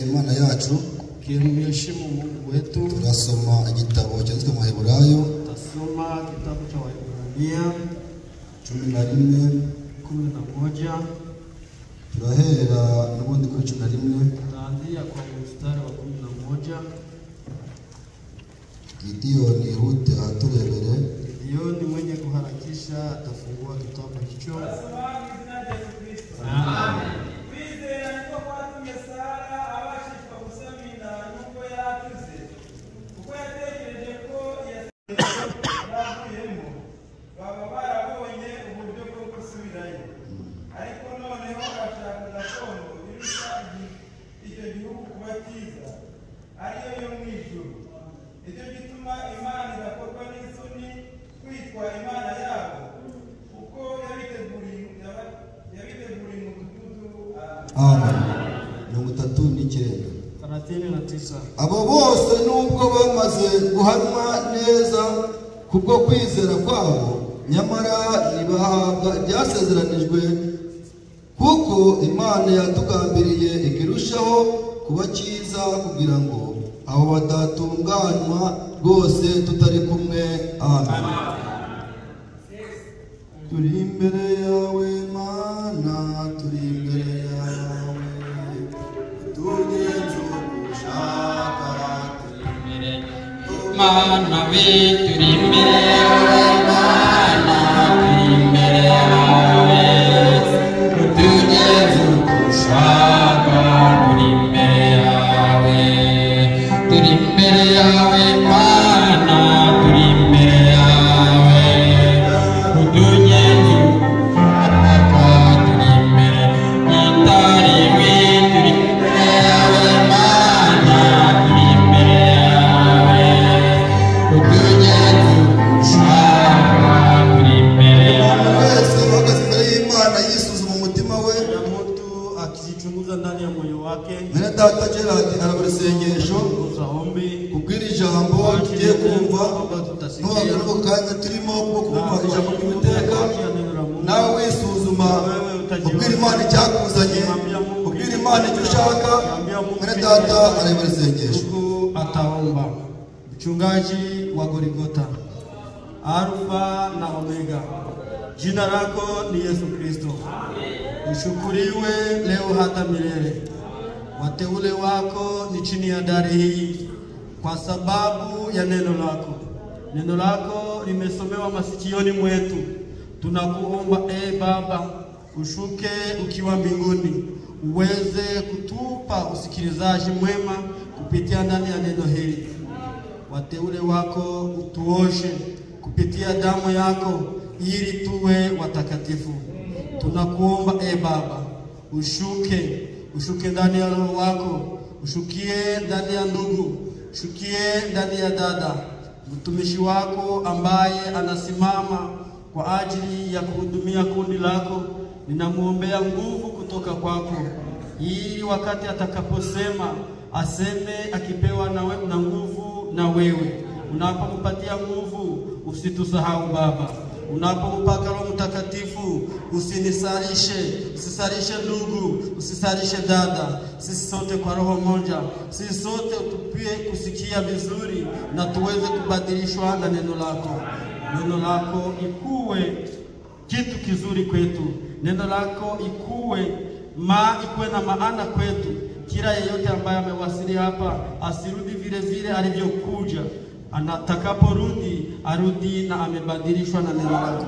Imana yacu kimheshimu Mungu wetu. Tunasoma igitabo cyanditswe mu Heburayo, Tasoma kitabu cha Waebrania 11 turahera n'ubundi kuri 11 taanzia kwa mstari wa 11. Gideoni Rute aturebere. Gideoni mwenye kuharakisha atafungua kitabu hicho. Amen. Abo bose nubwo bamaze guhanwa neza kubwo kwizera kwabo, nyamara nibahabwa ibyasezeranijwe, kuko Imana yatugambiriye ikirushaho kuba cyiza, kugira ngo abo badatunganywa rwose tutari kumwe. Amen. Turi imbere yawe Mana, turi imbere yawe, tugenze Mana we turi imbere yawe, Mana turi imbere yawe, tugeze uko ushaka, turi imbere yawe, turi imbere yawe Mana, turi imbere yawe, tugeze uko ushaka, turi imbere y'itari we, turi imbere yawe Mana, turi imbere yawe, ndani ya moyo wake. Mwana Data Gerard arabasengesho kubwira ijambo tugiye kumva, n'uko kanya turimo kumva ijambo ry'Uwiteka. Nawe wisuzuma, kubwira Imana icyakuzanye, kubwira Imana icyo ushaka. Mwana Data arabasengesho. Ataomba. Mchungaji wa Golgotha, Alfa na Omega, jina lako ni Yesu Kristo. Ushukuriwe leo hata milele. Wateule wako ni chini ya dari hii kwa sababu ya neno lako. Neno lako limesomewa masikioni mwetu. Tunakuomba Baba, ushuke ukiwa mbinguni, uweze kutupa usikilizaji mwema kupitia ndani ya neno hili. Wateule wako utuoshe kupitia damu yako ili tuwe watakatifu. Tunakuomba Baba, ushuke ndani ya roho wako, ushukie ndani ya ndugu, ushukie ndani ya dada, mtumishi wako ambaye anasimama kwa ajili ya kuhudumia kundi lako. Ninamuombea nguvu kutoka kwako, ili wakati atakaposema aseme akipewa na nguvu na wewe. Unapompatia nguvu usitusahau Baba. Unapompaka Roho Mtakatifu usisarishe ndugu, usisarishe dada. Sisi sote kwa roho moja, sisi sote utupie kusikia vizuri na tuweze kubadilishwa na neno lako. Neno lako ikuwe kitu kizuri kwetu. Neno lako ikuwe na maana kwetu. Kila yeyote ambaye amewasili hapa asirudi vile vile alivyokuja. Anatakaporudi arudi na amebadilishwa na neno lako.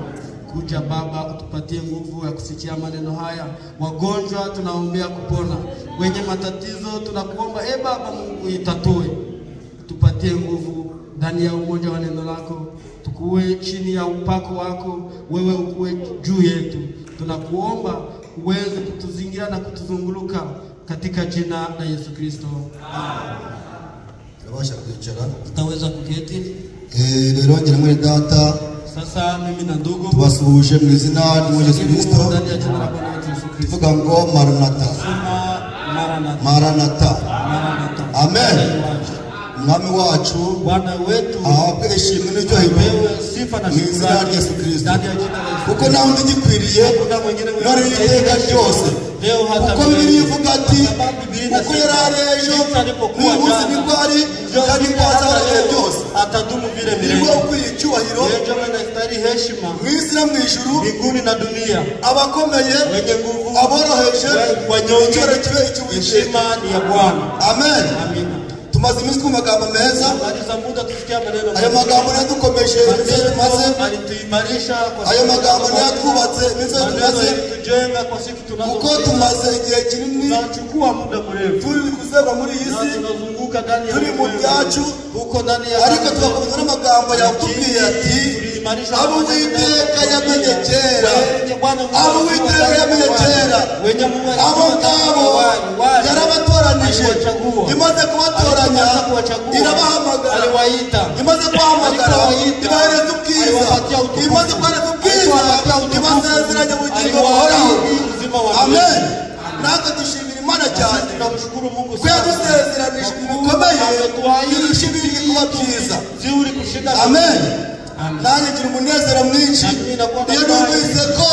Kuja Baba, utupatie nguvu ya kusikia maneno haya. Wagonjwa tunaombea kupona, wenye matatizo tunakuomba Baba Mungu itatue. Tupatie nguvu ndani ya umoja wa neno lako. Tukuwe chini ya upako wako, wewe ukuwe juu yetu. Tunakuomba uweze kutuzingira na kutuzunguluka katika jina la Yesu Kristo. Amen. Tunaweza kuichara. Tutaweza kuketi. Rero ngira muri data Sasa mimi na ndugu tubasuhuje mu izina rya Yesu Kristo ndani ya jina la Bwana wetu Yesu Kristo. tuvuga ngo Maranatha. Maranatha. Maranatha. Maranatha. Amen. Mwami wacu Bwana wetu ahabwe ishimwe n'icyo wewe sifa na mu izina shukrani rya Yesu Kristo ndani ya jina la Yesu. kuko nawe ugikwiriye nari iteka ryose kuko Bibiliya ivuga ati kuko yari ari ejo n'uyu munsi nibwo ari kandi ko azahora byose atadumu vile vile. niwe ukwiye icyubahiro Yeye anastahili heshima mu isi no mu ijuru mbinguni na dunia. abakomeye Wenye nguvu aboroheje wanyonge icyubahiro kibe icy'Uwiteka. heshima ni ya Bwana. Amen. Amina. Tumaze iminsi twumva amagambo meza, Maliza muda tusikia maneno. ayo magambo nayo dukomeje iminsi tumaze, alituimarisha kwa ayo magambo nayo twubatse iminsi tumaze, tujenga kwa siku kuko tumaze igihe kinini tunachukua muda mrefu turi kuzeba muri iyi si, tunazunguka ndani ya turi mu byacu, huko ndani ya ariko tugakomeza n'amagambo yatubwiye ati abo Uwiteka yamenye kera, abo Uwiteka yamenye kera, abo ngabo yarabatoranije, imaze kubatoranya irabahamagara, imaze kubahamagara ibahereza ubwiza, imaze kubahereza ubwiza ibasezeranya ubugingo buhoraho. Amen. Natwe dushimira Imana cyane ko yadusezeranije bikomeye birusha ibindi kuba byiza. Amen. Nanjye ngira umunezero mwinshi iyo numvise ko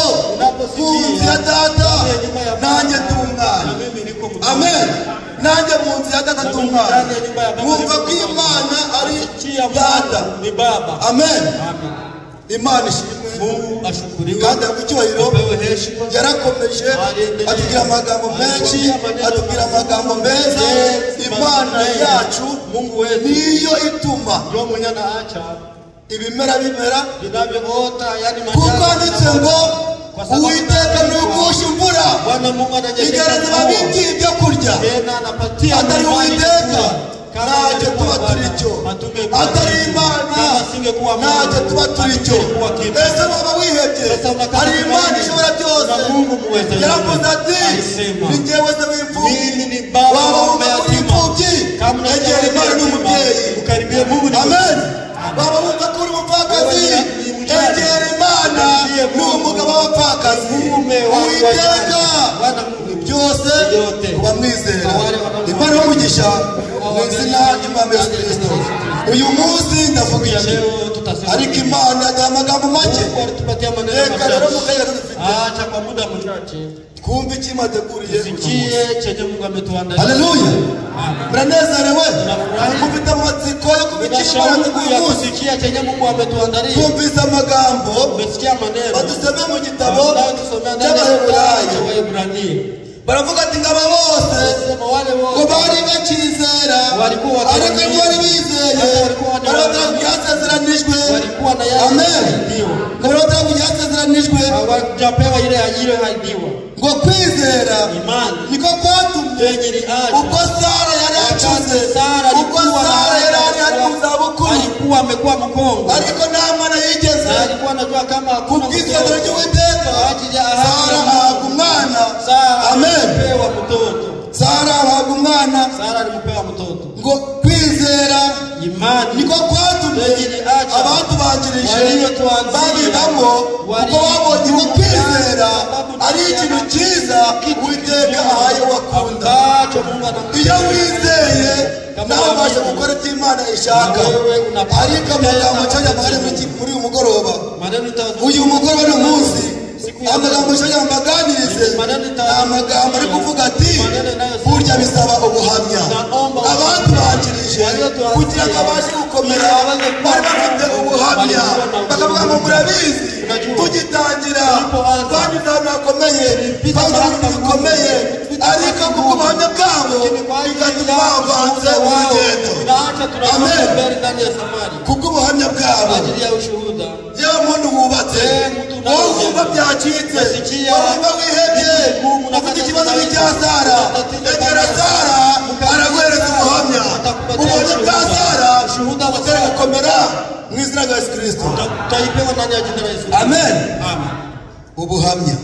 mu nzu ya data nanjye ndi umwana. Amen. Nanjye mu nzu ya data ndi umwana, mwumva ko Imana ari data. Amen. Imana ishimwe, Mungu ashukuriwe kandi icyubahiro yarakomeje atubwira amagambo menshi, atubwira amagambo meza. Imana yacu Mungu wetu niyo ituma ndio mwenye anaacha ibimera bimera, vinavyoota, yani kuko handitse ngo Uwiteka ni ugusha imvura Bwana Mungu ananyesha igereza ababiki ibyo kurya. tena anapatia Atari Uwiteka ntacyo tuba turi cyo, atari Imana ntacyo tuba turi cyo. Ese waba wihebye? Hari Imana ishobora byose. Yaravuze ati ni jyewe se w'imfubyi, waba wumva kuri imfubyi, egera Imana n'umubyeyi. Amen. Waba wumva kuri umupfakazi, egera Imana n'umugabo w'abapfakazi. Uwiteka byose kubamwizera. Imana y'umugisha mu izina ry'Umwami Yesu Kristo. Uyu munsi ndavuga iki? Ariko Imana yaduha amagambo make, reka rero mukaya dufite acha kwa muda mchache twumve icyo imateguriye. sikie chenye Mungu ametuandalia. Haleluya. Muranezerewe? Mufite amatsiko yo kumva icyo Imana yateguye uyu munsi? sikia chenye Mungu ametuandalia. Twumvise amagambo Umesikia maneno badusomeye mu gitabo cy'Abaheburayo. Baravuga ati ngaba bose ngo bari bakizera, ariko iyo bari bizeye barabona byasezeranijwe. Amen. Barabona byasezeranijwe ngo kwizera niko kwatumye ubwo Sara yari acuze, ubwo Sara yari ari mu zabukuru, ariko nta mwana yigeze kubw'isezerano ry'Uwiteka Sara ahabwa umwana. Amen. Sara ahabwa umwana ngo kwizera niko kwatumye abatubanjirije babibamo, kuko babonye ko kwizera ari ikintu cyiza Uwiteka ahaye wakunda. Iyo wizeye nawe ubasha gukora ibyo Imana ishaka. Ariko amagambo cyangwa amahare muri uyu mugoroba, uyu mugoroba ni umunsi amagambo cyangwa mbaganirize, amagambo ari kuvuga ati burya bisaba ubuhamya. Abantu banjirije kugira ngo abashe gukomera bari bafite ubuhamya, bakavuga ngo murabizi tugitangira twanyuze ahantu hakomeye, twanyuze bikomeye, ariko kuko ubuhamya bwabo bigatuma bavanze urugendo. Amen. Kuko ubuhamya bwabo yewe muntu wubatse, wowe wumva byacitse, wumva wihebye, ufite ikibazo nk'icya Sara, egera Sara araguhereza ubuhamya. Ubuhamya bwa Sara butari gukomera mu izina rya Yesu Kristo. Amen. Ubuhamya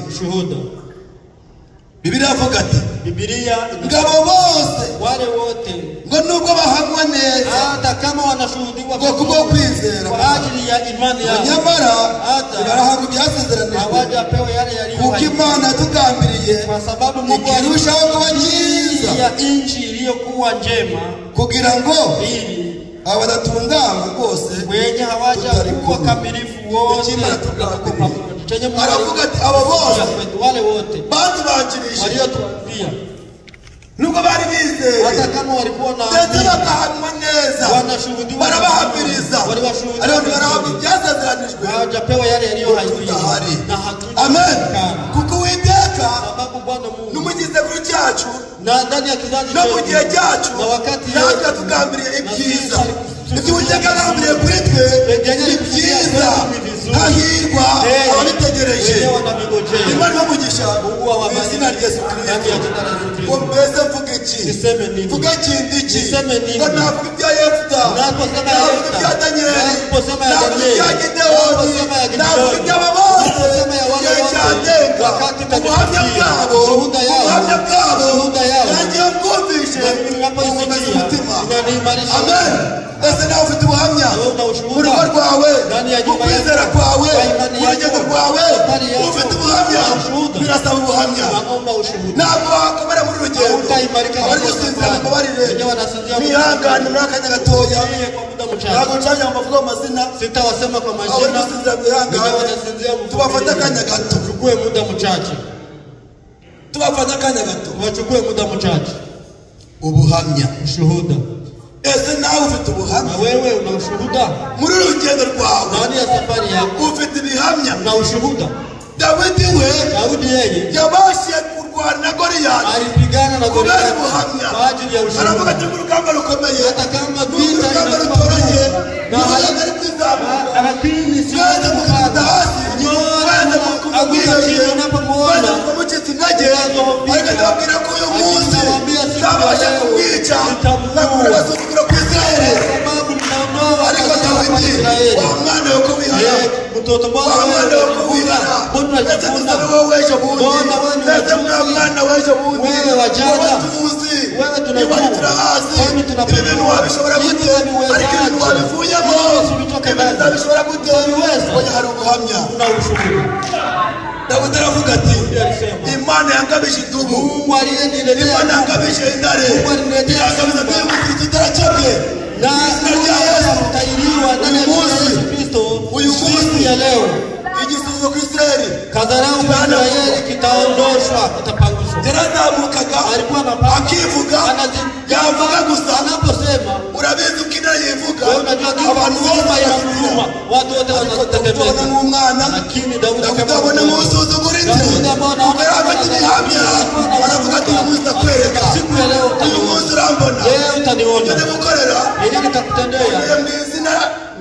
Bibiliya avuga ati Biblia ngabo bose wale wote ngo nubwo bahamwa neza hata kama wanashuhudiwa ngo kubwo kwizera kwa ajili ya imani yao nyamara barahabwa ibyasezeranijwe hawajapewa yale kuko Imana yatugambiriye kwa sababu Mungu irushaho kuba nziza ya nchi iliyokuwa njema kugira ngo ili abadatungana rwose wenye hawajakuwa kamilifu wote aravuga ati abo bose wale wote bandi bakirisha waliotuambia nubwo bari bizeye hata kama walikuwa na ndetse bakahanwa neza wanashuhudiwa barabahamiriza ariyo barahabwa ibyasezeranijwe hawajapewa yale yaliyohaidiwa na hatuna amen kuko Uwiteka sababu Bwana Mungu n'umugize kuri cyacu na ndani ya kizazi no mu gihe cyacu na wakati natwe tugambiriye ibyiza ibyo Uwiteka agambiriye kuri twe ibyiza hahirwa ababitegereje Imana n'umugisha mu izina rya Yesu Kristo ngo mbese mvuga iki mvuga ikindi iki ngo navuga ibya Yefuta navuga ibya Danyeli navuga ibya Gideyoni navuga iby'aba bose igihe cyandenga ubuhamya bwabo nagiye mbwumvishe bumumeze umutima amen ese nawe ufite ubuhamya mu rugo rwawe mu kwizera kwawe mu rugendo rwawe ufite ubuhamya birasaba ubuhamya ntabwo wakomera muri rugendo abari gusinzira mubabarire mwihangane muri akanya gatoya ntabwo nshaka mbavuga amazina sitawasema kwa abari majina gusinzira mwihangane tubafata akanya gato chukue muda mchache tubafata akanya gato wachukue muda mchache ubuhamya ushuhuda ese nawe ufite ubuhamya na wewe una ushuhuda muri rugendo rwawe ndani ya safari yako ufite ibihamya na ushuhuda Dawidi we Daudi yeye yabashije kurwana na Goliyati alipigana na kubera Goliathi ubuhamya kwa ajili ya ushuhuda aravuga ati urugamba rukomeye hata kama vita urugamba inakuwa rutoroshye na ari kwizamuka lakini si mwese mukunda hasi mwese mukumubwira mwese mukamucitse intege ariko ndababwira ko uyu munsi nzabasha kumwica nakura basuzugura ku Israeli ariko Dawidi wa mwana wo kubihana mtoto wa mwana wo kubihana ndetse musabe wowe w'ejo bundi ndetse mwana w'ejo bundi wowe tuzi niba turahazi ibi bintu wabishobora gute ariko ibintu wabivuyemo ibi nzabishobora gute oya hari ubuhamya Dawidi aravuga ati Imana yangabije idubu Imana yangabije intare yangabiza n'uyu tutaracabwe na izina rya Yesu utahiriwa ndani ya Yesu Kristo uyu munsi ya leo igisubizo ku Israeli kadharau kwa Israeli kitaondoshwa kitapanguzwa yarazamukaga akivuga yavuga gusa anaposema urabizi ukina yivuga unajua abantu wote wanamhuruma watu wote wanatetemeka n'umwana lakini Daudi akabona musuzuguritse ugaragaza ibihamya aravuga ati uyu munsi ndakwereka siku ya leo uyu munsi urambona leo utaniona ndagukorera nini nitakutendea mu izina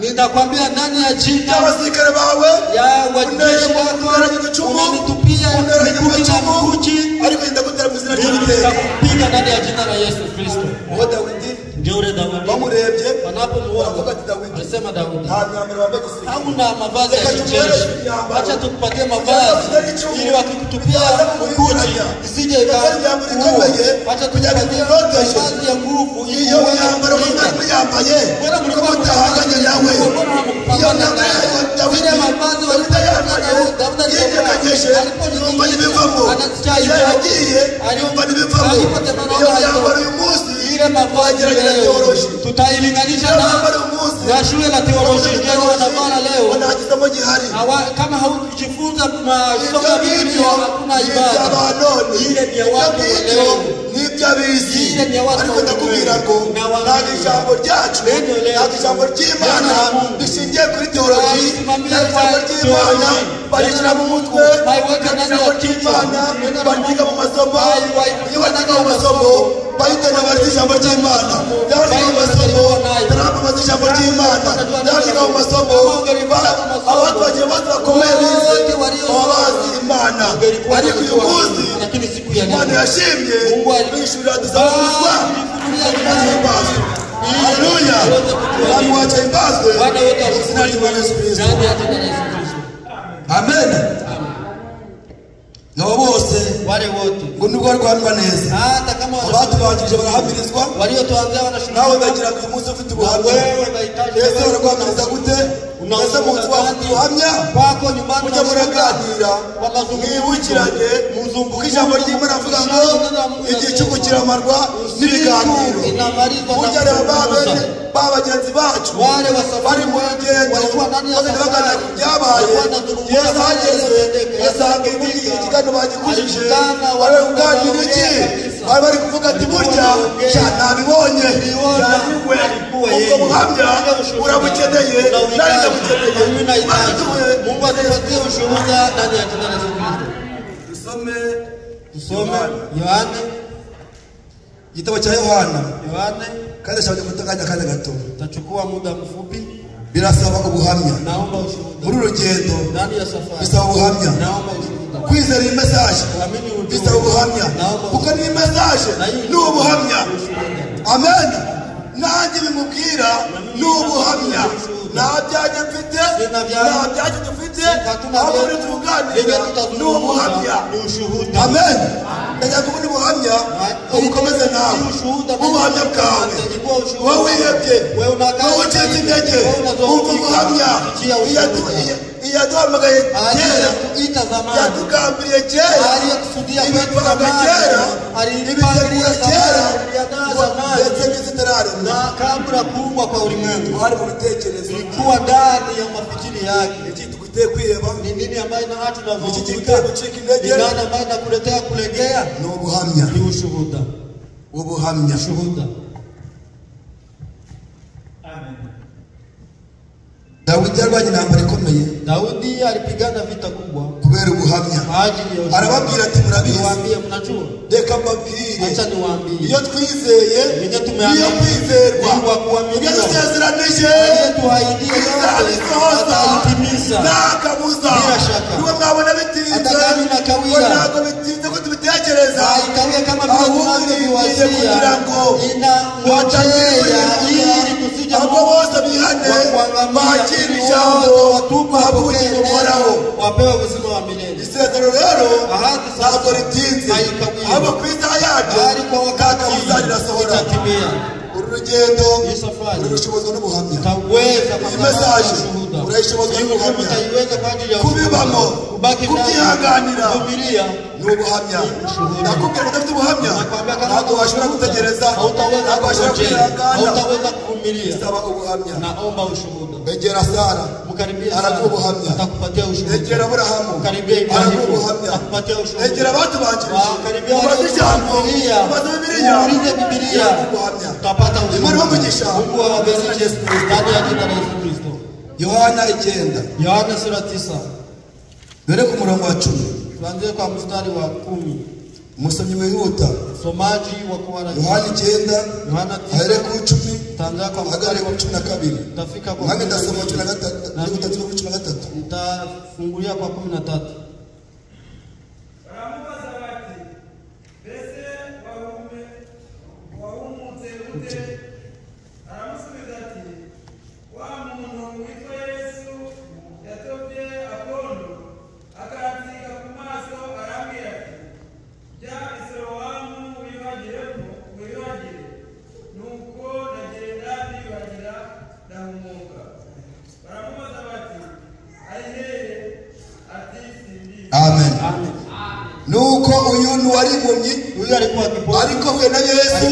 nitakwambia ndani ya jina abasirikare bawe ya wajeshi wako unanitupia mikuki ariko ndagutera mu izina ry'Uwiteka kupiga ndani ya jina la Yesu Kristo Dawidi ndio ule Daudi bamurebye wanapomuona avuga ati Dawidi alisema Daudi nta myambaro wambaye gisirikare hauna mavazi ya kijeshi acha tukupatie mavazi ili wakikutupia mkuki isije ikakuua acha tukupatie mavazi ya nguvu iyo myambaro mwambaye mbona mlikuwa mutahanganye nawe iyo myambaro Dawidi mavazi walipayana Daudi aliponyumba n'ibivamo yagiye aliyumva n'ibivamo iyo myambaro uyu munsi ile mavazi leo tutailinganisha na shule la teolojia ndio wanavaa leo wanahakisamo jihari kama haukujifunza masomo ya Biblia hakuna ibada ile ni ya watu leo n'iby'abisi ariko ndakubwira ngo ntabwo ijambo ryacu ntabwo ijambo ry'Imana rishingiye kuri teoloji ntabwo ijambo ry'Imana barishyira mu mutwe ijambo ry'Imana baryiga mu masomo iyo baryiga mu masomo bahitana bari ijambo ry'Imana baryiga mu masomo baramamaza ijambo ry'Imana baryiga mu masomo abantu bagiye bose bakomeye bize baba bazi Imana ariko uyu munsi Imana yashimye kwishurira dusabuzwa himbazwe haleluya abantu wacha himbazwe izina ry'Imana Yesu Kristo amen nabo bose wale wote ngo nubwo rwandwa neza hata kama abatubanjije barahamirizwa waliotuanzia wanashuhudia nawe ndagira ngo umunsi ufite ubuhamya wewe bahitaji ese uragwamiriza gute ese mu nzu wawe ubuhamya kwako nyumbani mujya muraganira mwibukiranye kuko ijambo ry'Imana avuga ngo igihe cyo gukiramarwa n'ibiganiro mujya reba babagenzi bacu bari mu rugendo bagenda baganira ku byabaye yesu ahageze yasanga ikiganiro bagikujije bari kuganira iki bari bari kuvuga ati burya nabibonye yaniwe ubwo buhamya urabukeneye nari ndabukeneye Mungu atupatie ushuhuda ndani ya jina la Yesu Kristo. Tusome Yohane igitabo cya Yohana kandi ashaka gutanganya kandi gato tachukua muda mfupi birasaba ubuhamya naomba ushuhuda muri rugendo ndani ya safari bisaba ubuhamya naomba ushuhuda kwizera iyi message bisaba ubuhamya kuko ni message ni ubuhamya amen nanjye bimubwira ni ubuhamya nta byaje mfite nta byaje dufite ahubwo ni tuganira ni ubuhamya amen ndagira ngo ubundi buhamya ubukomeze nawe ubuhamya bwawe wowe wihebye wowe ucitse intege wumva ubuhamya iyaduhamagaye kera yatugambiriye kera ibitwaga kera ibitegura kera ndetse n'iziteraremwa kabla kuumbwa kwa ulimwengu hari mu bitekerezo ilikuwa ndani ya mafikiri yake. Iki tukuteye kwiheba Ni nini ambayo na watu iki kikuteye gucika intege ni nani ambayo nakuletea kulegea ni ubuhamya ni ushuhuda ubuhamya shuhuda. Dawidi yarwanye intambara ikomeye. Daudi alipigana vita kubwa kubera ubuhamya. Arababwira ati murabizi. Niwaambie mnajua. Reka mbabwire. Acha niwaambie. Iyo twizeye, iyo kwizerwa. Iyo dusezeranije, tuhaidie atayitimiza. Nakabuza. Niwe mwabona bitinze. Ntabwo bitinze ko tubitekereza. Haikawia kama vile tunavyoviwazia. Inangojea ili tusije bose bihane. Bakiri ijambo wabuye uhoraho wapewe ubuzima wa milele. Isezerano rero ntabwo ritinze ahubwo ku isaha yaryo kandi uzarirasohora. Urugendo urushoboza n'ubuhamya. Iyi mesaje urayishobozwa n'ubuhamya. Kubibamo kubyihanganira ni ubuhamya. Nakubwira ko udafite ubuhamya ntabwo washobora gutegereza, ntabwo washobora kwihangana. Isaba ubuhamya. Naomba ushuhuda. Begera Sara araguha ubuhamya. Atakupatia ushuhuda. Begera Aburahamu araguha ubuhamya. Atakupatia ushuhuda. Begera abatubanjirije ubaze ijambo ubaze Bibiliya uulize Bibiliya ubuhamya utapata ushuhuda. Imana umugisha. Mungu awabariki Yesu Kristo ndani ya jina la Yesu Kristo. Yohana 9. Yohana sura 9. Dore ku murongo wa 10. Tuanze kwa mstari wa 10. Musomyi wihuta. Somaji wa kuwara. Yohana 9. Yohana 9. Ahere ku 10. Tanza kwa mstari wa 12. Tafika kwa. Nange ndasoma 13. Nitafungulia kwa 13. Amen. Nuko uyu wari impumyi ariko we na Yesu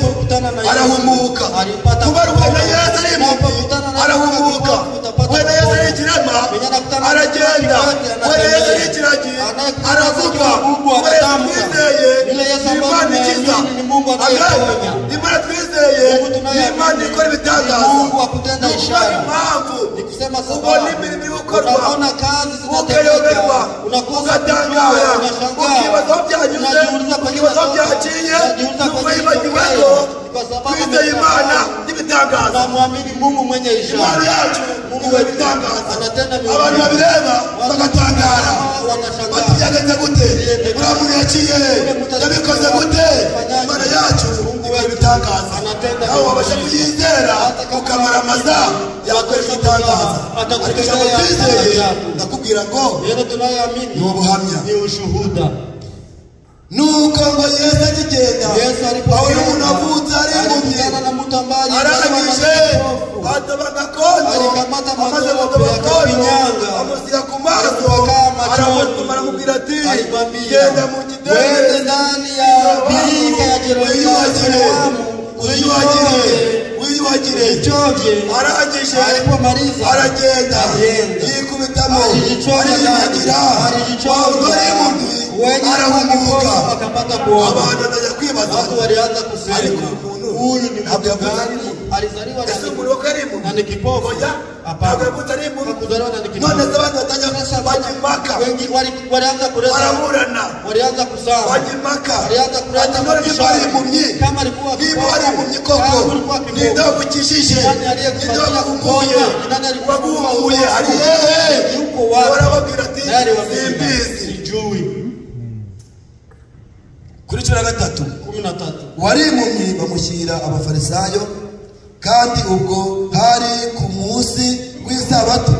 arahumuka. Kuba we na Yesu ari impumyi arahumuka. We na Yesu ari ikirema aragenda. We na Yesu ari ikiragi aravuga. We twizeye Imana ikiza. Amen. Imana twizeye Imana ikora ibitangaza. Mungu akutenda ishara. Nikusema sababu imirimo ikorwa ukayoberwa ugatangara ukibaza byanyuze ukibaza byaciye nuko yibagiweko twizeye Imana n'ibitangaza. Muamini Mungu mwenye ishara. Imana yacu Mungu w'ibitangaza. Abantu babireba bagatangara batibyageze gute uramuntu yaciye yabikoze gute. Imana yacu Mungu w'ibitangaza. Nawe wabasha kuyizera ukamara amaza yakora ibitangaza. Ariko twizeye ndakubwira ngo yeye tunayoamini ni ubuhamya. Ni ushuhuda. nuko ngo Yesu akigenda aho umuntu avutse ari impumyi arangije bataba gakondo amaze gutaba gakondo amushyira ku maso aramutuma aramubwira ati genda mu kidende ndani ya birika ya Yerusalemu wiyuhagire arangije aragenda yikubitamo ariyuhagira wawudore impumyi arahumuka abantu batajya kwibaza ariko uyu ni mugani alizaliwa na ni kipofu hapana none abantu batajya bajimaka wengi walianza kuleta walianza kuzaa wajimaka walianza kuleta impumyi kama alikuwa impumyi koko nidavukishije nidavukumuye ari yuko wapi warababwira ati simbizi kuri 13 wari impumyi bamushyira abafarisayo kandi ubwo hari ku munsi w'isabato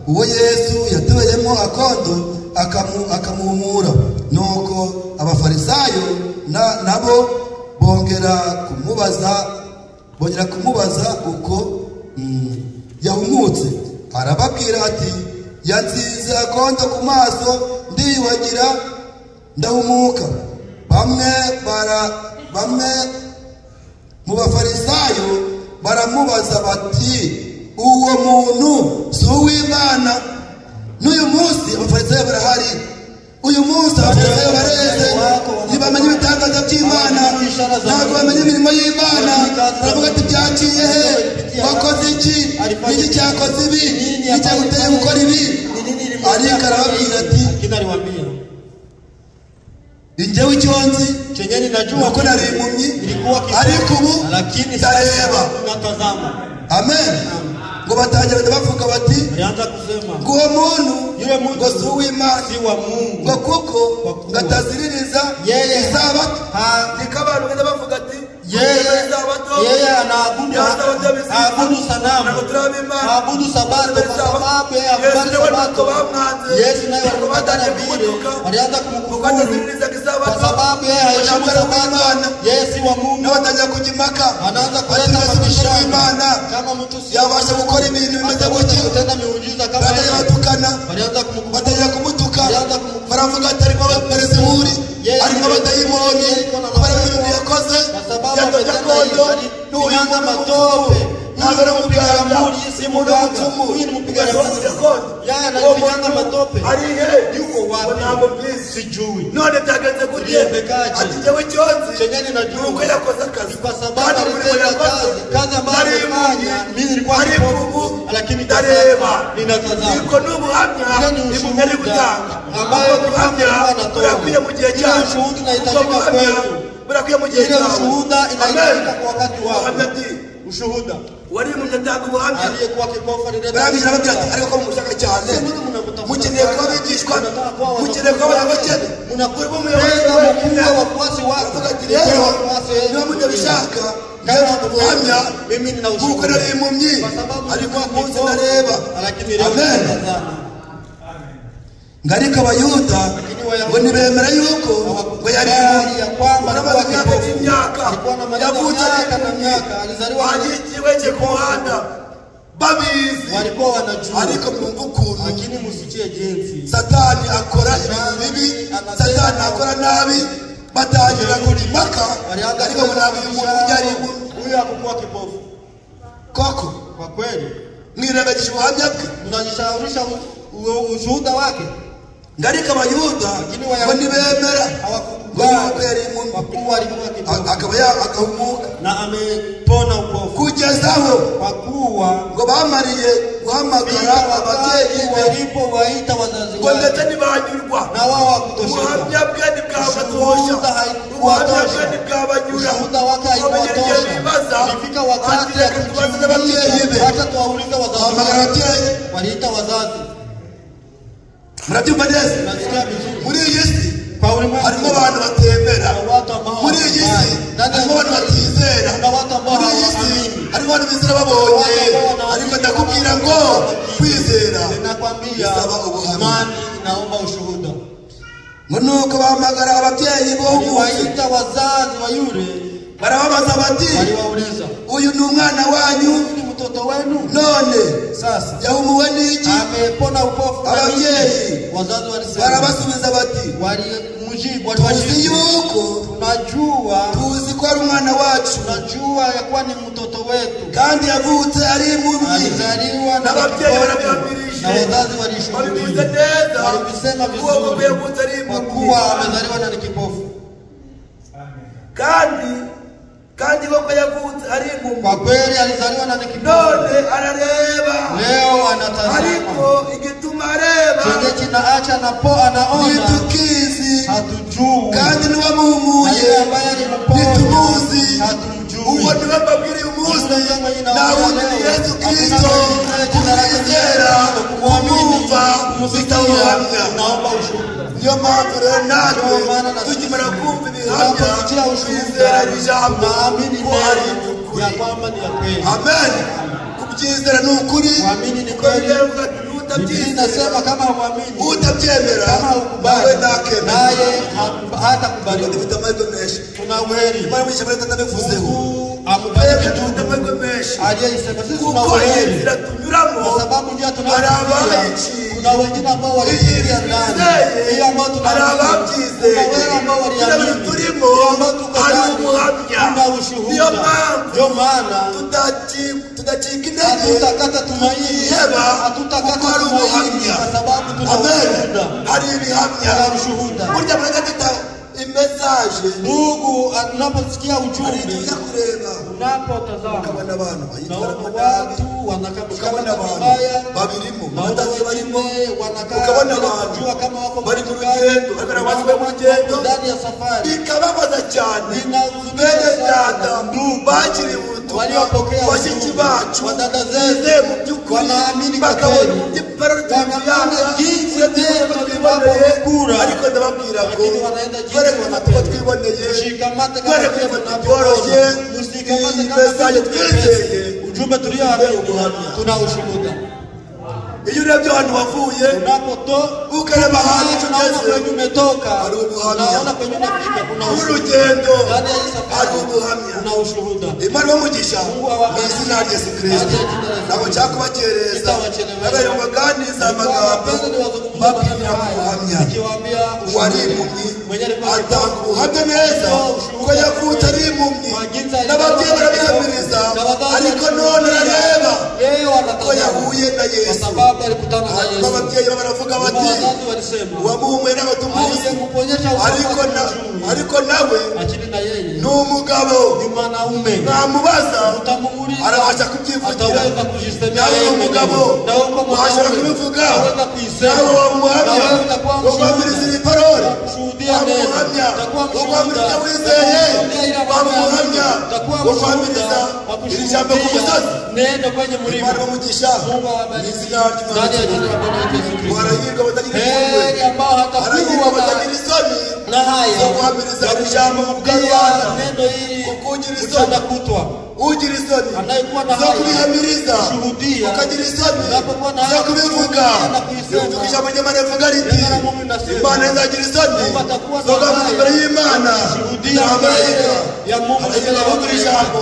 uwo Yesu yatewemo akondo akamuhumura nuko abafarisayo nabo bongera kumubaza uko yahumutse arababwira ati yansize akondo ku maso ndiyuhagira ndahumuka bamwe mu bafarisayo baramubaza bati uwo muntu si uw'Imana n'uyu munsi abafarisayo barahari uyu munsi abafarisayo bareze ntibamenye ibitangaza by'Imana ntabwo bamenye imirimo y'Imana baravuga ati byaciye he wakoze iki n'iki cyakoze ibi n'icyaguteye gukora ibi ariko arababwira ati injewe icyonzi chenyeni najua nuko nari impumyi ariko ubu ndareba amen ngo batangira bavuga bati ngo uwo muntu ngo si uw'Imana ngo kuko ngataziririza isabato niko abantu benda bavuga ati yeye anaabudu sanamu aabudu sabato kwa sababu yeye hakubali sabato Yesu naye walikupatana vile walianza kumkufuru kwa sababu yeye haheshimu sabato yeye si wa Mungu na watajya kujimaka anaanza kuleta mabishano kama mtu yabasha gukora ibintu bimeze gutyo kutenda miujiza kama hiyo batukana batajya kumutuka baravuga ati ariko abapereziburi ariko abadayimoni kubera ibintu yakoze yatoja kondo n'uyanga matope ntabwo mupigana muri isi muganga uyu ni mupigana yana n'uyanga matope ari he yuko wapi ntabwo please sijui none byagenze gute ati jewe cyonzi chenyeni najua uko yakoze akazi kwa sababu alitenda kazi ambayo alifanya mimi nilikuwa kipofu lakini ndareba ninatazama niko n'ubuhamya nimugari gutanga ambayo ubuhamya burakwiye mu gihe cyacu ushuhuda inahitajika kwetu burakwiye mu gihe cyacu ushuhuda inahitajika kwa wakati wako ushuhuda wari mu ndatanga ubuhamya aliyekuwa kipofu alileta barabisha bagira ati ariko mushaka cyane mukeneye kuba bigishwa mukeneye kuba abakene munakuri umuyobozi mkubwa wafuasi wako rero niba mutabishaka kama ubuhamya mimi nina ushuhuda kuko nari impumyi ariko munsi ndareba amen ngarika abayuda ngo nibemera yuko ngo yari imyaka yavutse na miaka alizaliwa agikiwe ku muhanda babizi walikuwa wanajua ariko mwumva ukuntu lakini musikie jinsi satani akora ibintu bibi satani akora nabi batangira kurimaka ariko mnabi umuntu yari huyu hakuwa kipofu koko kwa kweli mwirebesha ubuhamya bwe mnajishaurisha ushuhuda wake ngarika abayuda ngo nibemera ngo yari wakuu alikuwa kipofu akaba akahumuka na amepona upofu kugezaho kwa kuwa ngo bamariye guhamagara ababyeyi walipowaita wazazi ngo ndetse ntibanyurwa na wao hakutosheka ubuhamya bwe ntibwabatosha ubuhamya bwe ntibwabanyura ushuhuda wake haikuwatosha ilifika wakati ya hata tuwauliza wazazi ababyeyi waliita wazazi murabyumva neza muri iyi si harimo abantu batemera muri iyi si harimo abantu batizera muri iyi si harimo abantu bizera babonye ariko ndakubwira ngo kwizera nakwambia bisaba ubuhamya inaomba ushuhuda nuko bahamagara ababyeyi bo waita wazazi wa yule barababaza bati waliwauliza uyu ni umwana wanyu ni mtoto wenu none sasa yahumuwe n'iki amepona upofu ababyeyi wazazi walisema barabasubiza bati walimjibu tuzi yuko tunajua tuzi ko ari umwana wacu tunajua yakuwa ni mtoto wetu kandi yavutse ari impumyi alizaliwa na ababyeyi barabihambirishe na wazazi walishuhudia neza walisema vizuri kwa kuwa amezaliwa na ni kipofu kandi koko yavutse ari impumyi kwa kweli alizaliwa na ni kipofu none arareba leo anatazama ariko igituma areba chenye kinaacha anaona nitukizi hatujui kandi niwamuhumuye ambaye alimpona nitumuzi hatujui uwo niwe mbabwiriye umunsi nawundi ni Yesu Kristo kumwizera kumwumva muzitawuhamya niyo mpamvu rero natwe tukimara kumva ibihamya twizera ijambo ko ari ukuri amen kubyizera ni ukuri inasema kama huamini utabyemera nawe naye hata kubali dufite amahirwe menshi tunaweri imana mwishe muri tata bivuzeho amubariki dufite amahirwe menshi aliyesema sisi kuko tunaweri inzira tunyuramo kwa sababu njia hari abayici kuna wengine ambao walifikiria ndani hiyo ambao hari ababyize ambao waliamini turimo hari umuhamya kuna ushuhuda niyo mpamvu ndio maana tudacika intege hatutakata tumaini hatutakata tumaini kwa sababu tunashuhuda hari ibihamya na ushuhuda burya muragata imesaje ndugu unaposikia ujumbe kureba unapotazama ukabona abantu bayitwara watu ukabona abantu babirimo batazi barimo ukabona abantu kama wako bari mu rugendo bari mu rugendo ndani ya safari bikababaza cyane bene data bakiri muto waliopokea bashiki bacu wadada zetu mu by'ukuri wanaamini bakabona igiparoti wanaona jinsi ndio tunapokura ariko ndababwira ko wanaenda ko twiboneye shikamate kama tunaporoje musikamate kama twizeye ujumbe tulioamini tuna ushuhuda iyo urebye ahantu wavuye ukareba ahantu ugeze umetoka hari ubuhamya unaona kwenye unafika kuna urugendo hari ushuhuda ubuhamya kuna ushuhuda imana y'umugisha mu izina rya Yesu Kristo nabo cyakubakereza abari baganiza amagambo babwira ubuhamya wari impumyi atanga ubuhamya neza ko yavutse ari impumyi n'ababyeyi barabihamiriza ariko none arareba ko yahuye na Yesu ababyeyi baravuga bati wamuhumuye n'abatumuzi ariko nawe ni umugabo ntamubaza arabasha kubyivugira nawe ni umugabo washobora kubivuga nawe wamuhamya wamuhamiriza iri parole wamuhamya wamuhamiriza wizeye wamuhamya wamuhamiriza iri jambo ku musozi imana bamugisha izina ry'Imana warahirwa batagira isoni warahirwa batagira isoni zo guhamiriza ijambo mu bw'Imana kuko ugira isoni ugira isoni zo kubihamiriza ukagira isoni zo kubivuga bivuga ijambo ry'Imana rivuga riti Imana izagira isoni zo guhamiriza imbere y'Imana n'abamarayika abagira ijambo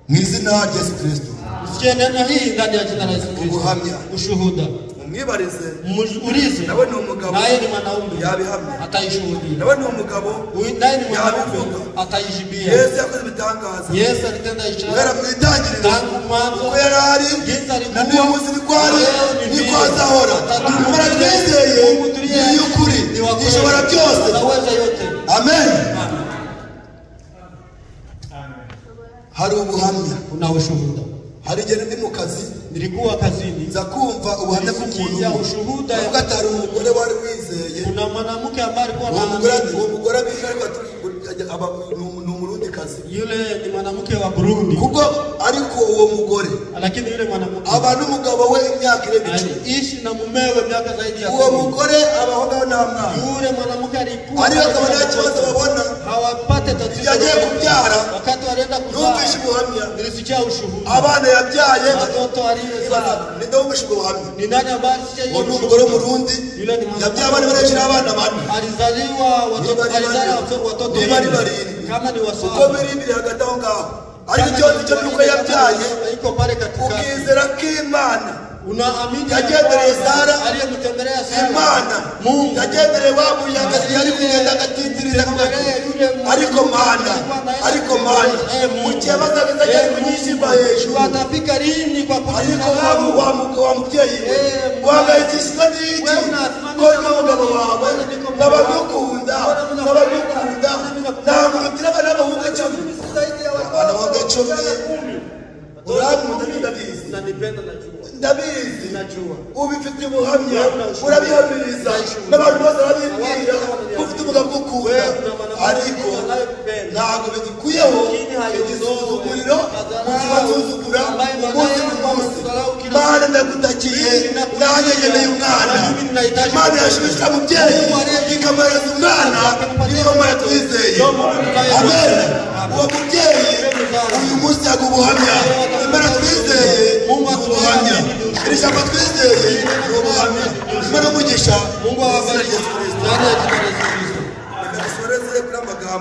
mu izina rya Yesu Kristo neno hii ndani ya jina la Yesu Kristo ubuhamya ushuhuda mwibarize ulize nawe ni umugabo naye ni mwanaume yabihamya ataishuhudia nawe ni umugabo naye ni mwanaume ataijibia Yesu yakoze ibitangaza Yesu alitenda ishara wera mu itangiriro tangu mwanzo uko yari ari na n'uyu munsi niko ari niko azahora imana twizeye ni y'ukuri ishobora byose naweza yote amen hari ubuhamya kuna ushuhuda hari igihe ndi mu kazi nilikuwa kazini nza kumva ubuhamya bw'umuntu ushuhuda uvuga ati hari umugore wari wizeye kuna mwanamke ambaye alikuwa uwo mugore abika ni umurundikazi yule ni mwanamke wa Burundi kuko ariko uwo mugore lakini yule mwanamke aba n'umugabo we imyaka irenga 10 ishi na mumewe miaka zaidi ya 10 uwo mugore abaho n'amwana yule mwanamke alikuwa ariko akaba nta kibazo babona hawapate tatizo. yagiye kubyara Wakati walienda kuzaa yumvishe ubuhamya nilisikia ushuhuda. abana yabyaye Watoto aliyozaa ninde wumvishe ubuhamya ni nani ambaye alisikia uwo umugore w'umurundi yabyaye abana barashira abana bane alizaliwa watoto niba ari barindwi kama ni uko wasaba birindiri hagati aho ngaho ariko icyo nuko yabyaye iko pale katika ukizera ko Imana unaamini yagendereye Sara aliyemtembelea Sara Imana Mungu yagendereye wa muyagazi yari kugenda agatitiriza ariko Mana ukibaza bizajya kunyishima hejuru watafika lini kwa ariko wa mubyeyi wagayitishwa n'iki ko n'umugabo wawe n'abagukunda namurutira abana b'abahungu 10 abana b'abahungu 10 uramunda ndabizi ubifite ubuhamya urabihamiriza n'abantu bose barabibwira ufite umugabo ugukunda ariko ntabwo bigikuyeho igisuzuguriro ukibasuzugura umunsi ku munsi. Mana ndagutakiye nanjye nkeneye umwana. Imana yashubije umubyeyi ikamuhereza umwana niyo Mana twizeye. Amen. Uwo mubyeyi uyu munsi yaguha ubuhamya. Imana twizeye ubuhamya. Iri jambo twizeye ubuhamya. Imana umugisha Mungu awabariki.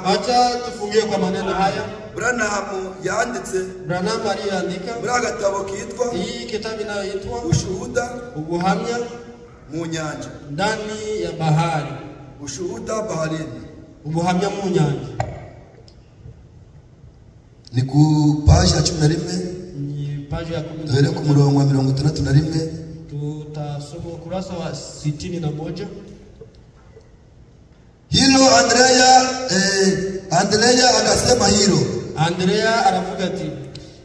Acha tufungie kwa maneno haya. Branham yanditse Branham aliandika muri agatabo kitwa hii kitabu inayoitwa Ushuhuda Ubuhamya mu nyanja, ndani ya bahari. Ushuhuda baharini, Ubuhamya mu nyanja. ni ku page ya 11, Ni page ya 11. duhere ku murongo wa 61. Tutasoma ukurasa wa 61. Hilo Andrea akasema hilo Andrea aravuga ati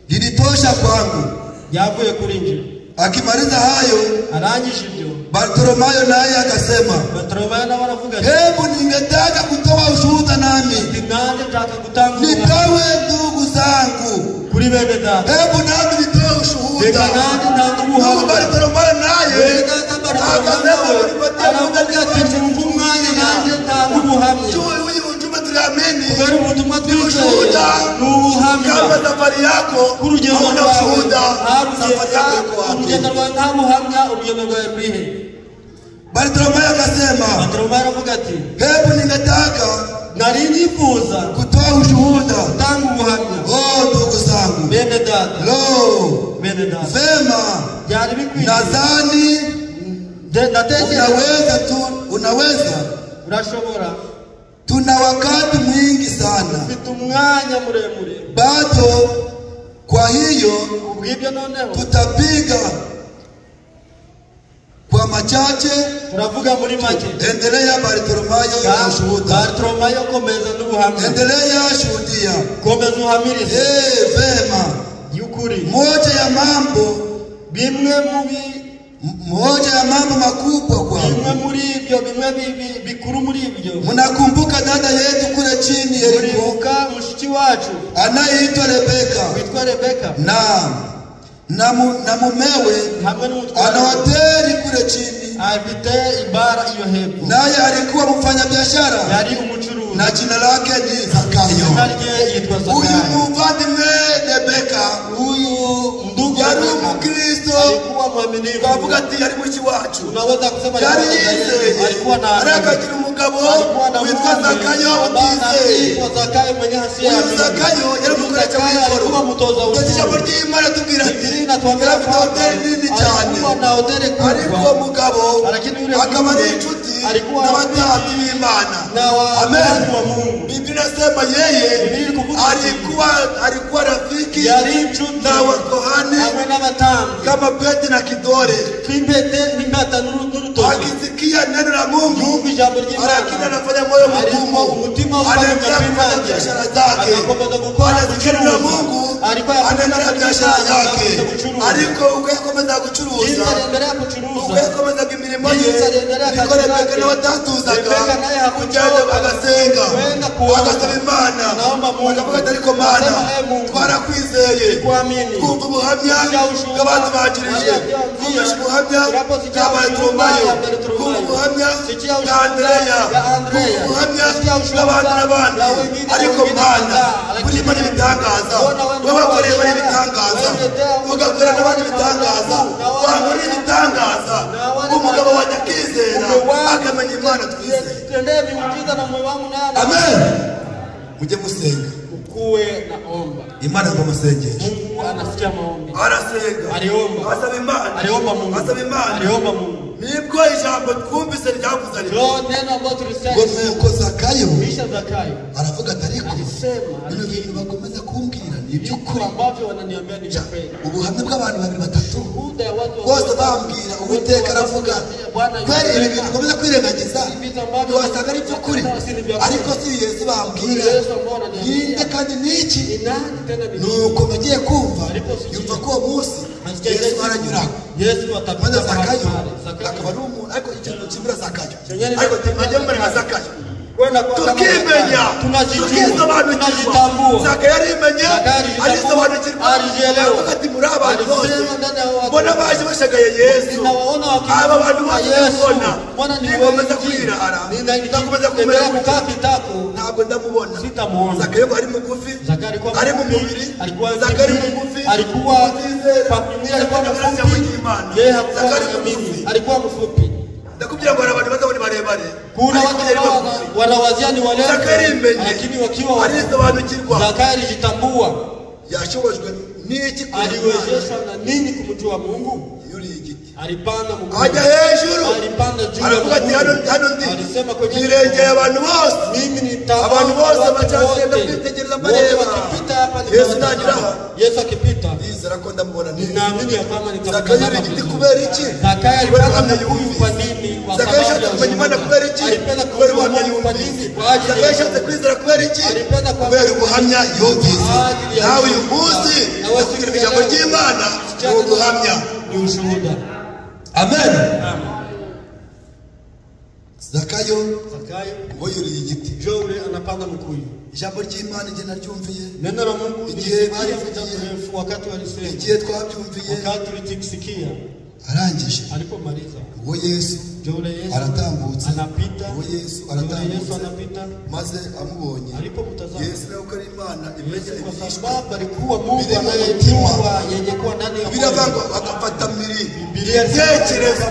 lilitosha kwangu. yavuye kuri nje. Akimaliza hayo Arangije ibyo Bartolomayo naye akasema, Bartolomayo nawe aravuga ati hebu ningetaka kutoa ushuhuda nami nani nataka kutanga nikawe ndugu zangu kuri bene data. hebu nami nitoe ushuhuda. Nani ntangu Ndugu buhamya. Bartolomayo naye akasema aravuga ati umwanya nanjye ntangu buhamya. huyu ujumbe tuliamini Kubera ubutumwa ni twizeye ushuhuda. ni ubuhamya. Kama safari yako Urugendo hauna rwawe ushuhuda, safari yako iko wapi? urugendo rwawe nta buhamya, urugendo rwawe rurihe? Bartolomayo akasema, Bartolomayo aravuga ati hebu ningetaka nari nifuza kutoa ushuhuda. gutanga ubuhamya. Ndugu zangu, Bene data, bene data, sema byari bikwiye. nadhani Ndatekereza unaweza. urashobora. Tuna wakati mwingi sana Ufite umwanya muremure. bado, kwa hiyo Ubwibyo noneho tutapiga kwa machache. turavuga muri make. Endelea Bartolomayo na ushuhuda. Bartolomayo komeza n'ubuhamya. Endelea shuhudia. Komeza uhamirize. Vema. Yukuri. Moja ya mambo makubwa kwa bimwe muri ibyo bikuru muri ibyo. Mnakumbuka dada yetu kule chini Yeriko, Muribuka mushiki wacu anayeitwa Rebeka. witwa Rebeka na mumewe hamwe n'umutware ana hoteli kule chini, afite ibara iyo hepfo. naye alikuwa mfanyabiashara yari umucuruzi na jina lake ni Zakayo. narye yitwa Huyu Zakayo. mvandimwe Rebeka Huyu ndugu yari Rebeka Umukristo, alikuwa mwaminifu. bavuga ati yari muki wacu, Unaweza kusema yari yizeye, alikuwa na arakagira umugabo witwa Zakayo utizeye. Zakayo mwenye hasia. Uyu Zakayo yari umukoresha alikuwa mutoza w'ikoro. ushuru. Ijambo ry'Imana tubwira ati Inatuambia afite hoteli nini cyane, alikuwa na hoteli kubwa. ariko uwo mugabo Lakini yule akaba mtu ari inshuti alikuwa n'abatambyi b'Imana. na Amen. wa Mungu. Biblia inasema yeye Biblia ilikuwa alikuwa rafiki yari inshuti na wakohani hamwe n'abatambyi. kama Pete na Kidore. Kwimpete n'imbata n'urutoki. Akisikia neno la Mungu Yumva ijambo ry'Imana. lakini anafanya moyo mgumu, umutima anaendelea kufanya biashara zake, agakomeza gukora anasikia neno la Mungu, anaendelea biashara yake, ariko ukakomeza gucuruza, anaendelea kucuruza. ukakomeza imirimo ye, niko Rebeka nawe atatuzaga kugenda bagasenga bagasaba Imana bakavuga ati ariko Mana twarakwizeye twumva ubuhamya bw'abantu bakirije twumvishe ubuhamya bw'abatumbayo twumva ubuhamya bwa Andreya twumva ubuhamya bw'abandi n'abandi ariko Mana kuri Imana ibitangaza wabakoreye bari ibitangaza ugakora n'abandi ibitangaza wangora ibitangaza umugabo wanjye akizera akamenya Imana twizeye. Amen. Mujye musenga ukuwe naomba Imana mu masengesho. Mungu anasikia maombi. Arasenga Aliomba. Asaba Imana. Aliomba Mungu. Asaba Imana. Aliomba Mungu. Nibwo ijambo twumvise ryavuzanye Ndio neno ambalo tulisema nuko Zakayo Misha Zakayo aravuga ati ariko alisema bino bintu bakomeza kumbwira ni yuko ambavyo wananiambia ni kweli. ubuhamya bw'abantu babiri batatu Shuhuda ya watu bose bambwira Uwiteka aravuga kweri ibi bintu komeza kwirengagiza wasanga ari by'ukuri ariko si Yesu bambwira ninde kandi niki nuko nagiye kumva yumva ko uwo munsi Yesu aranyuraho Yesu atapita Zakayo akaba ari umuntu ariko ikintu kimbura Zakayo ariko timajya mbere na Zakayo tukimenya tunajitambua Zakayo yarimenya alisobanukirwa alielewa ati muri abantu bose mbona baje bashagaye Yesu aba bantu bose mbona nikomeza kwirara ndakomeza kumera mukakitako ntabwo ndamubona Zakayo ari mugufi ari mu mubiri Zakayo ari mugufi alikuwa yeye hakuwa alikuwa mfupi. Ndakubwira ngo abantu bazabona barebare kuna watu wanawazia ni wale lakini wakiwa alisobanukirwa Zakayo alijitambua yashobojwe n'iki aliwezeshwa na nini kumjua Mungu yuri igiti alipanda mkuu aja hejuru alipanda juu aravuga ati hano ndi alisema kwenye nirengeye abantu bose mimi nitaona abantu bose bacagenda kwitegereza bareba wakipita hapa Yesu nagira Yesu akipita ndizera ko ndamubona ninaamini ya kama Zakayo yuri igiti kubera iki Zakayo alipanda mkuu kwa nini Zakayo yashatse kumenya Imana kubera iki kubera ubuhamya yumvise Zakayo yashatse kwizera kubera iki kubera ubuhamya yumvise nawe uyu munsi kugira ijambo ry'Imana ni ubuhamya ni ushuhuda. Amen. Zakayo ngo yuriye igiti Jole anapanda mkuyu ijambo ry'Imana igihe naryumviye neno la Mungu igihe wakati walisema igihe twabyumviye wakati tulisikia arangije alipomaliza uwo Yesu aratambutse anapita uwo Yesu anapita maze amubonye alipomtazama Yesu nawe ko ari Imana imenya kwa sababu alikuwa Mungu anayejua yenye kuwa ndani ya biravango akafata ibitekerezo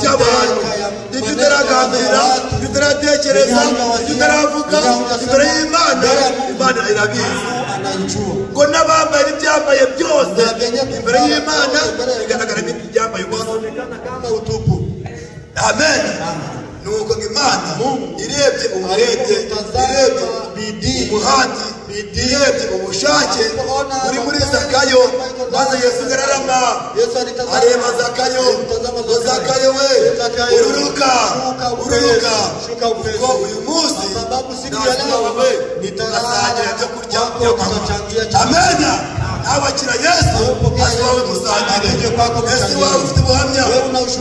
by'abantu ibyo utaragambira ibyo utaratekereza ibyo utaravuga imbere y'Imana Imana irabizi ngo n'abambaye ibyambaye byose imbere y'Imana bigaragara nk'ibyambaye ubonekana kama utupu. Amen. Nuko Imana irebye umurete irebye bidii umuhati irebye ubushake uri muri Zakayo maze Yesu gararama areba Zakayo Zakayo we ururuka kuko uyu munsi nawe nitasangira ibyo kurya byo kunywa. Amen. Abakira Yesu azawe musangire Yesu wawe ufite ubuhamya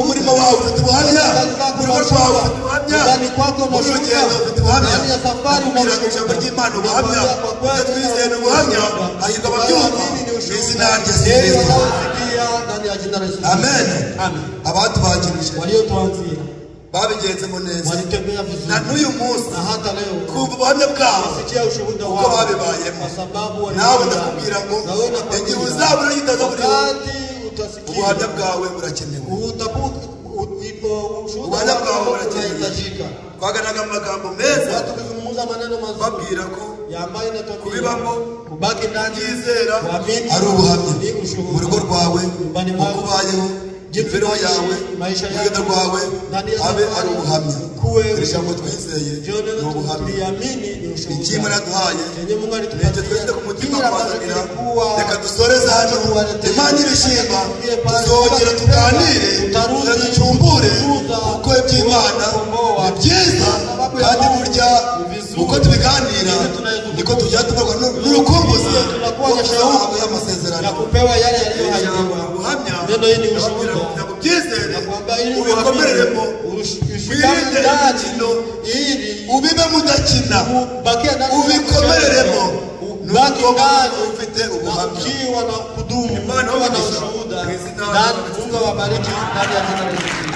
umurimo wawe ufite ubuhamya urugo rwawe ufite ubuhamya urugendo ufite ubuhamya kugira ngo ijambo ry'Imana ubuhamya ibyo twizeye ubuhamya hahirwa ababyumva mu izina rya Yesu. Amen. Abatubakirije babigenzemo neza na n'uyu munsi kumva ubuhamya bwabo uko babibayemo nawe ndakubwira ngo igihe uzabura yitaza buri ubuhamya bwawe burakenewe ubuhamya bwawe burakenewe twaganaga amagambo meza babwira ko kubibamo yizera ari ubuhamya mu rugo rwawe uko ubayeho imibereho yawe urugendo rwawe abe ari ubuhamya ijambo twizeye ni ubuhamya ikimwe naduhaye nibyo twese ku mutima twazanira reka dusoreze hano Imana ibishima tuzongera tuganire ducumbure kuko iby'Imana ni byiza kandi burya uko tubiganira niko tujya tubarwa n'urukumbuzi rwo gushaka amasezerano kupewa yale yaliyohahidiwa. ubuhamya Neno hili ushuhuda ubyizere kwamba ili ubikomereremo wirinde imikino ubibe mudakina ubikomereremo nuko ufite ubuhamya na kudumu Imana na ushuhuda na Mungu awabariki ndani ya jina la Yesu.